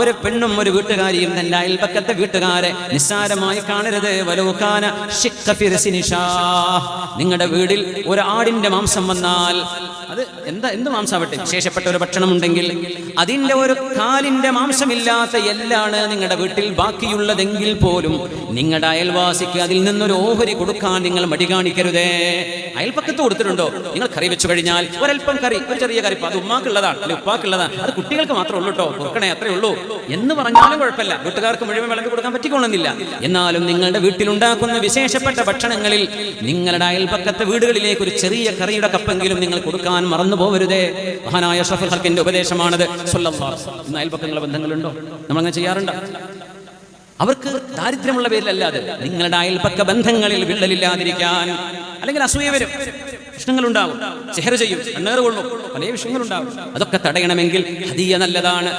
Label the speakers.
Speaker 1: ഒരു പെണ്ണും ഒരു വീട്ടുകാരിയും തന്റെ അയൽപക്കത്തെ വീട്ടുകാരെ നിസ്സാരമായി കാണരുത്. വലൗകാന ശിഖ്ഖ ഫിർസിനിഷാ, നിങ്ങളുടെ വീട്ടിൽ ഒരു ആടിന്റെ മാംസം വന്നാൽ, അത് എന്ത് മാംസമാവട്ടെ, വിശേഷപ്പെട്ട ഒരു ഭക്ഷണം ഉണ്ടെങ്കിൽ അതിന്റെ ഒരു കാലിന്റെ മാംസമില്ലാത്ത എല്ലാണ് നിങ്ങളുടെ വീട്ടിൽ ബാക്കിയുള്ളതെങ്കിൽ പോലും നിങ്ങളുടെ അയൽവാസിക്ക് അതിൽ നിന്നൊരു ഓഹരി കൊടുക്കാൻ നിങ്ങൾ മടി കാണിക്കരുതേ. അയൽപക്കത്ത് കൊടുത്തിട്ടുണ്ടോ? നിങ്ങൾ കറി വെച്ചു കഴിഞ്ഞാൽ ഒരൽപ്പം കറി, ഒരു ചെറിയ കറി, അത് ഉമ്മാക്കുള്ളതാണ് അല്ലെ ഉപ്പാക്കുള്ളതാണ്, അത് കുട്ടികൾക്ക് മാത്രമേ ഉള്ളൂ കേട്ടോ, കൊടുക്കണേ അത്രേ ഉള്ളൂ എന്ന് പറഞ്ഞാലും കുഴപ്പമില്ല. വീട്ടുകാർക്ക് മുഴുവൻ വിളമ്പി കൊടുക്കാൻ പറ്റിക്കൊള്ളുന്നില്ല. എന്നാലും നിങ്ങളുടെ വീട്ടിലുണ്ടാക്കുന്ന വിശേഷപ്പെട്ട ഭക്ഷണങ്ങളിൽ നിങ്ങളുടെ അയൽപക്കത്തെ വീടുകളിലേക്ക് ഒരു ചെറിയ കറിയുടെ കപ്പെങ്കിലും നിങ്ങൾ കൊടുക്കാൻ മറന്നു പോകരുതേ. മഹാനായ അഷ്റഫുൽ ഖൽഖിന്റെ ഉപദേശമാണത്. ഇന്ന് അയൽപക്കങ്ങളുടെ ബന്ധങ്ങളുണ്ടോ? നമ്മളങ്ങനെ ചെയ്യാറുണ്ടോ? അവർക്ക് ദാരിദ്ര്യമുള്ള പേരിലല്ലാതെ നിങ്ങളുടെ അയൽപക്ക ബന്ധങ്ങളിൽ വിള്ളലില്ലാതിരിക്കാൻ, അല്ലെങ്കിൽ അസൂയ വരും, പ്രശ്നങ്ങളുണ്ടാവും, സിഹർ ചെയ്യും, കണ്ണേറ് കൊള്ളും, പല വിഷയങ്ങളുണ്ടാവും. അതൊക്കെ തടയണമെങ്കിൽ ഹദിയ നല്ലതാണ്.